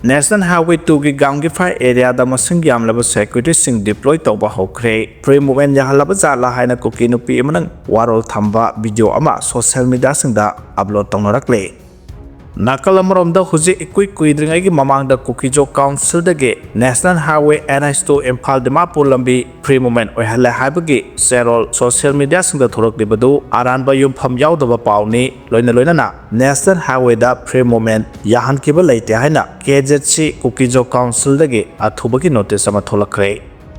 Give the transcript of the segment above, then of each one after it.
National Highway 2 की गांव fire area दा मसिंग यामलबा security सिंग deploy तौबा होख्रे free movement याहलबा जाला हाइना कुकी नुपी अमनंग वारोल थंबा वीडियो अमा सोशल मीडिया सिंगदा अपलोड तौनरक्ले नाकल अमरोमदा हुजे इकुई कुइद्रिंगाई ममांगदा कुकीजो काउंसिल दगे national highway NH2 Imphal Dimapur लंबी फ्री मूवमेंट ओहले हाइबगी सेरोल सोशल मीडिया सिंगदा थोरक्लिबदु आरानबा युमफम यावदबा पाउनी लोइना नेशनल हाईवे दा फ्री मूवमेंट याहनकिबा लैते हाइना KZC कुकीजो काउंसिल दगे अथुबगी नोटिस अमा थोलक्रे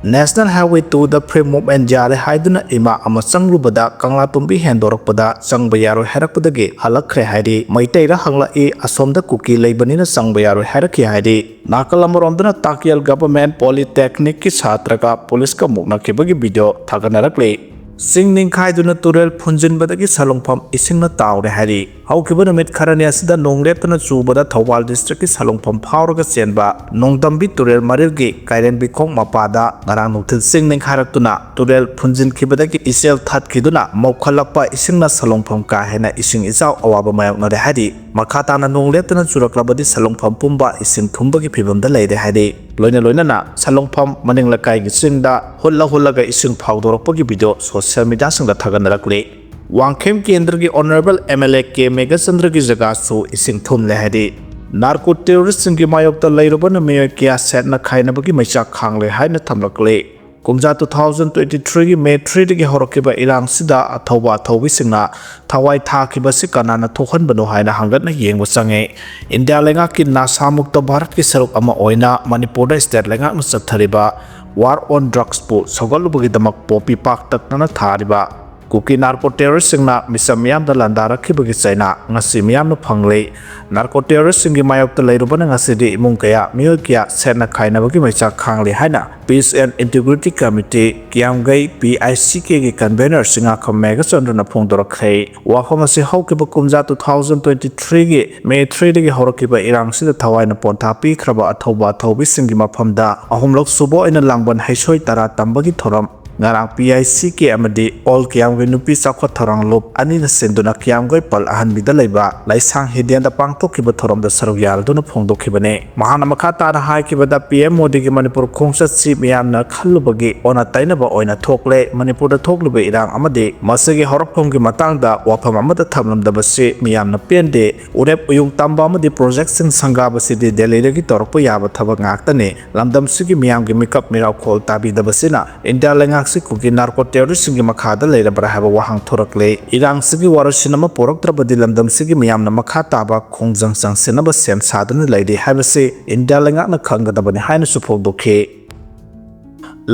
National Highway 2 the free movement jare haiduna ima ama changlubada kangla tumbi hendorokpada changba yaroi harakpadage halakhre haidi Meitei ra hangla e asomda Kuki leibanina changba yaroi harakhi haidi nakal amoromdana takial government polytechnic ki chhatra ka police ka muknakhre bagi video thaganarakle Sing ning khai duna turel phunjin badagi salongpham ising na tawre hari haukiba namit kharani asida nonglet na chubada Thawal district ki salongpham phawraga chenba nongdambi turel marilgi kairen bikhong mapada ngarang nuthil sing ning kharaktuna turel phunjin khibadagi isel that khiduna mokhalakpa ising na salongpham ka hena ising isau awaba mayok na hari makhata na nonglet na churaklabadi salongpham pumba ising thumbagi phibamda leide hari loina na salongpham maning lakai gi singda holla ga ising phawdorokpagi video social media singda thaganarakle Wangkhem Kendra की honourable MLA के मेघचंद्र की जगह सो इसिंग थुम लेहदी narco terrorist की मायोक त लैरबन मेय किया set न खाइनबगी मैचा खांगले हाइना थमलकले कुमजा 2023 की मे 3 की हरकिबा इरांग सिदा अथौबा थौबी सिंगना थवाई थाखिबा सि कनाना थोखन बनो हाइना हंगतना येंगब संगे इंडिया लेंगा की नासा मुक्त भारत की सरुक अमा ओइना मणिपुर स्टेट लेंगा न चथरिबा वार ऑन ड्रग्स पो सगलबगी दमक पोपी पाक तकना थारिबा Kuki narco terrorist singna misam miyam da landara khibagi chaina ngasi miyam no phangle narco terrorist singi mayok ta leirubana ngasi di imung kaya miyo kya sena khaina bagi maicha khangle haina Peace and Integrity Committee kiamgai PICK ki convener singa khammega chandra phongdorakhe wakhomasi haukiba kumja 2023 gi May 3 gi horokiba irang sida thawaina pontha pi khraba athoba thobi singi maphamda ahumlok subo ina langban haisoi tara tambagi thoram ngarang PICK amadi all kiamgai nupi sakwa thorang lop ani na senduna kiamgai pal ahan bida leiba laisang hidian da pangtokkiba thorom da saruk yal duna phongdokkibane mahana makha ta na haikiba da PM Modi gi Manipur khongsa chi miyam na khallubagi ona tainaba oina thokle Manipur da thokluba irang amadi masagi horokphom gi matang da wafam amada thamlam da basi miyam na pende urep uyung tamba amadi project sing sanga basi de Delhi gi torpo yaba thabak ngaktane lamdam sigi miyam gi mikap mirau khol tabi da basina India lenga Kuki narco terrorist singi makhada leira barahaba wahang thorakle irang sigi warasinama poroktrabadi lamdam sigi miyamna makha taba khongjang changsenaba sem sadana leide habase India lengak na khangadabani haina suphodokhe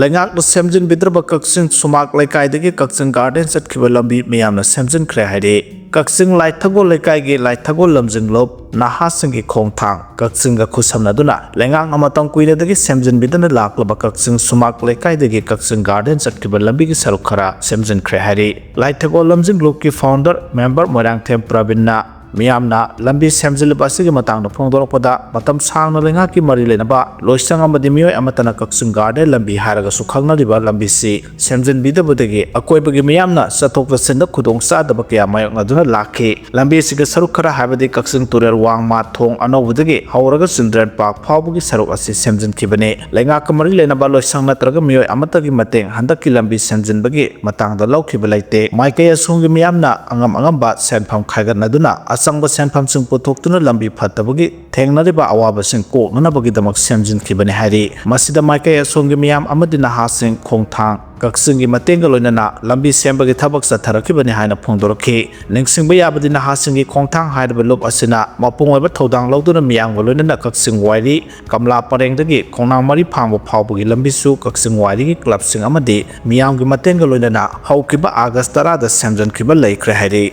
lengak no semjin bidraba kaksing sumak laikai degi kaksing garden satkiba lambi miyamna semjin khre haide kaksing laithago laikai gi laithago lamjing lob naha singi khongthang kaksing ga khusamna duna lengang amatang kuina degi semjin bidana laklaba kaksing sumak laikai degi kaksing garden satkiba lambi gi sarukhara semjin khre haide laithago lamjing lob ki founder member morang them pravina miyamna lambi semjilba sigi matang no phongdorokpada matam sangna lenga ki mari lenaba loisang amadi mioi amatana kaksing garden lambi haraga sukhangna riba lambi si semjin bidabudagi akoibagi miyamna sathokla senda khudong sadaba kya mayok aduna lakhe lambi siga sarukhara habadi kaksing turel wangma thong anobudagi hauraga children park phawbugi saruk asi semjin kibane lenga kamari lenaba loisang natraga mioi amatagi mateng handaki lambi semjin bagi matang da laukhiba laite Meitei Changba miyamna angamba senpham khaigan aduna Sangba senpham sing puthokhtuna lambi phattabagi thengnariba awaba sing koknanabagi damak semjin khibani hari masida Meitei Changba miyam amadi naha sing khongthang kaksingi matenga loinana lambi sembagi thabak satharakibani haina phongdorokhi ningsingba yabadi naha singi khongthang haidaba lob asina mapungoiba thodang lawduna miyam loinana kaksing wairi kamla parengdagi khongnang mari phangba phawbagi lambi su kaksing wairi gi club sing amadi miyam gi matenga loinana haukiba August 10 da semjin khiba laikre hari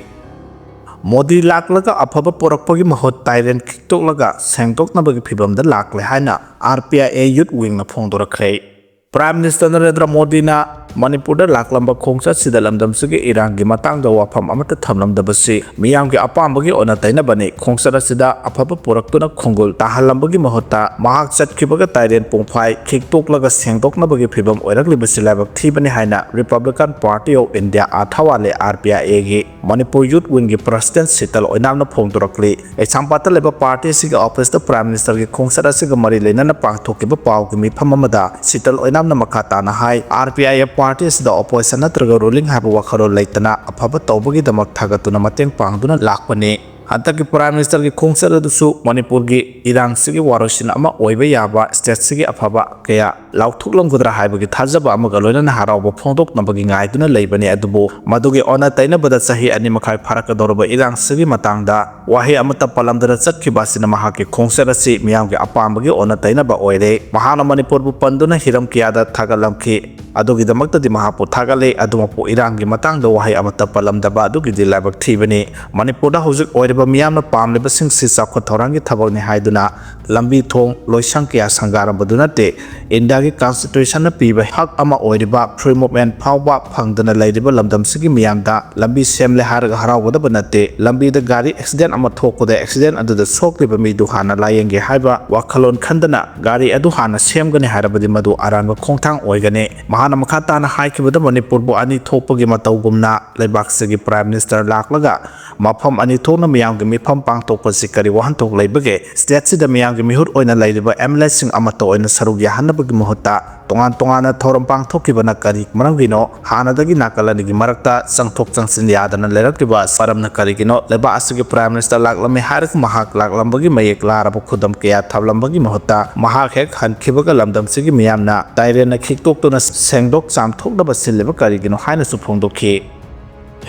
Modi laklaga afaba porakpagi mahot tairen kiktolaga sengtoknabagi phibamda lakle haina RPIA youth wing na phongdorakre Prime Minister Narendra Modi na Manipur laklamba khongsa sida lamdam sigi irang gi matang da wafam amata thamlamdabasi miyam gi apambagi ona tainabani khongsa sida afaba puraktuna khongul tahalambagi mahota mahak chatkibaga tairen pungphai khiktoklaga sengdoknabagi phibam oiraklibasi labak thibani haina Republican Party of India athawale RPI gi Manipur Youth Wing gi president sital oinamna phongdurakli Changba leba party siga office the prime minister gi khongsa siga mari leinana pangthokiba paw gi mifam amada sital oinamna makata na hai RPI party is the opposition natraga ruling haba wakharo leitana afaba tawbagi damak thagatuna mateng pangduna lakpani Antaki Prime Minister ki khongsa dusu Manipur gi irang sigi warosin ama oiba yaba state sigi afaba kaya lauthuklam gudra haibagi thajaba ama galoina harawba phongdok nabagi ngaiduna leibani adubu madugi ona taina bada sahi ani makhai faraka dorba irang sigi matangda wahi amata palamdara chatkiba sina mahaki khongsa rasi miyamgi apambagi ona taina ba oire mahana Manipur bu panduna hiram kiyada thagalamki adugi damakta di mahapu thagale adumapu irangi matangda wahi amata palamdaba adugi di labak thibani Manipur da hujik oire miyamna pamleba singsi chawkhat thorangi thabakni haiduna lambi thong loisang kya sangarambaduna te India gi constitution na piba hak ama oiriba free movement phawba phangdana leiriba lamdam sigi miyamda lambi semle harga harawada banate lambi da gari accident ama thokoda accident adu da sokliba mi du hana layenge haiba wakhalon khandana gari adu hana semgani harabadi madu aranga khongthang oigane mahana makhata na haikibada Manipur bu ani thopagi matawgumna leibak sigi prime minister laklaga mafam ani thona miyamgi mifam pangtokpasi kari wahantok leibage state sida miyamgi mihut oina leiriba MLS sing amato oina saruk yahanabagi mahutta tongan thoram pangthokibana kari maramgino hanadagi nakalanigi marakta changthok changsin yadana leraktiba saramna karigino leba asigi prime minister laklami harik mahak laklambagi mayek laraba khudam kya thablambagi mahutta mahak hek hankibaga lamdam sigi miyamna tairena khiktoktuna sengdok chamthokdaba sileba karigino haina su phongdokhi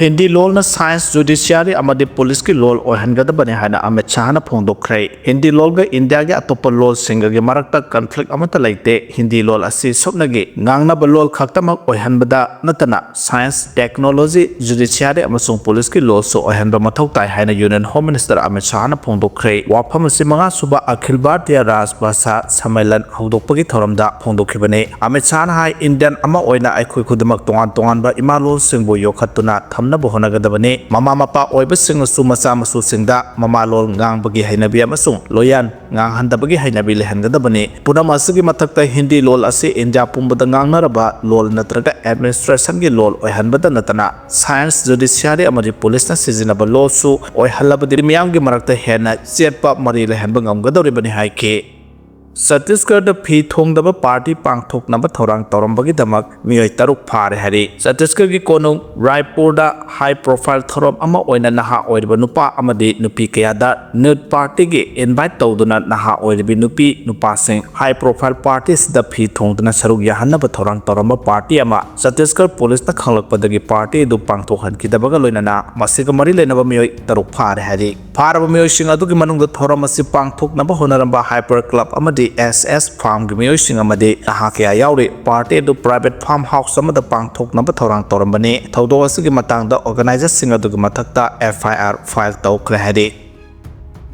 Hindi lol na science judiciary amadi police ki lol oihangada bani hana Amit Shah na phongdokhre Hindi lol ga India ga atopa lol singa gi marakta conflict amata laite Hindi lol asi sopnagi ngangna ba lol khaktamak oihanbada natana science technology judiciary amasung police ki lol so oihanba mathau tai haina Union Home Minister Amit Shah na phongdokhre wafam asi manga suba Akhil Bharatiya Raj Bhasha Sammelan hongdokpagi thoramda phongdokhibane Amit Shah na hai Indian ama oina aikhoi khudamak tongan ba ima lol singbo yokhatuna na bohonagadabane mama mapa oiba singasu macha masu singda mama lol ngangbagi hainabi amasung loyan nganghandabagi hainabi lehangadabane punamasigi mathakta Hindi lol ase India pumbada ngangnaraba lol natraga administration gi lol oihanbada natana science judiciary amadi police na sizinaba lol su oihalabadi miyamgi marakta hena chetpa mari lehanba ngamgadoribani haike Chhattisgarh da phi thongdaba party pangthok naba thorang torambagi damak miyoi taruk phare hari Chhattisgarh gi konung Raipur da high profile thorom ama oina naha oiriba nupa amadi nupi kaya da nude party gi invite tawduna naha oiribi nupi nupa sing high profile parties da phi thongduna saruk yahanaba thorang toramba party ama Chhattisgarh police na khanglakpadagi party du pangthok hankidabaga loinana masiga mari lenaba miyoi taruk phare hari pharaba miyoi sing adugi manungda thoram asi pangthok naba honaramba hyper club amadi SS farm gi miyoi sing amadi aha kya yauri party du private farm house amada pangthok naba thorang torambani thaudo asigi matangda organizers sing adugi mathakta FIR file tawkhre hari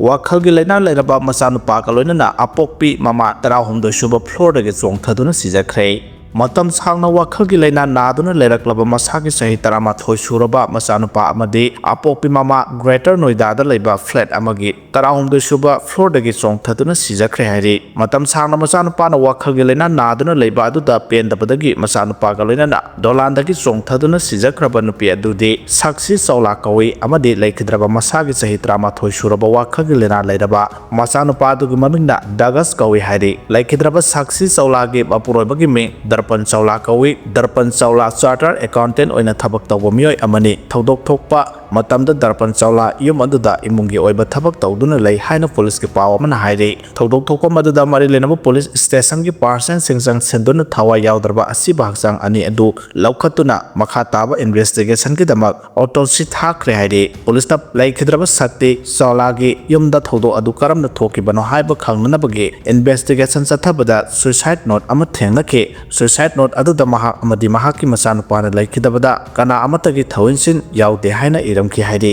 wakhal gi laina lairaba machanupa ka loinana apokpi mama 13 suba floor dagi chongthaduna sijakhre matam sangna wakhal gi laina naduna leraklaba masagi sahi 13 suraba machanupa amadi apokpi mama Greater Noida da leiba flat amagi 13 suba floor dagi chongthaduna sijakhre hari matam sangna machanupa na wakhal gi laina naduna leiba adu da pendabadagi machanupa ga loinana dolan dagi chongthaduna sijakraba nupi adudi saksi chaula kawi amadi leikhidraba masagi sahi 13 suraba wakhal gi laina leiraba machanupa adu gi mamingna dagas kawi hari leikhidraba saksi chaula gi bapuroibagi me Darpan Chawla kawi Darpan Chawla charter accountant oina thabak tawba miyoi amani thodok thokpa matamda Darpan Chawla yum aduda imungi oiba thabak tawduna lei haina police ki paw amana haire thodok thokpa maduda mari lenaba police station ki person singjang sendona thawa yawdarba asi bahsang ani adu laukhatuna makha taba investigation ki damak autopsy thakre haire police na lei khidraba sakti Chawla gi yumda thodo adu karamna thokibano haiba khangnabagi investigation chathabada suicide note ama thengnake suicide note aduda mahak amadi mahaki masanupana laikidabada kana amatagi thawinsin yaude haina iramki haidi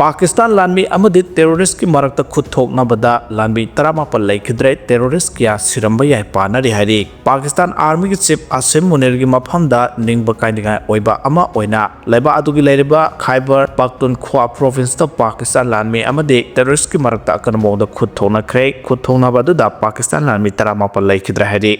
Pakistan लानमी अमदि terrorist की मरक्ता खुद थोकनाबदा लानमी 13 लेखिद्रे terrorist किया सिरंबा याय पानारि हारि Pakistan army की chief Asim Munir की मफमदा निंगबा कायनिगा ओइबा अमा ओइना लेबा अदुगी लेरिबा खैबर पख्तूनख्वा प्रोविंस ता पाकिस्तान लानमी अमदि टेररिस्ट की मरक्ता अकनमोदा खुद थोकनाख्रे खुद थोकनाबदुदा पाकिस्तान लानमी 13 लेखिद्रे हारि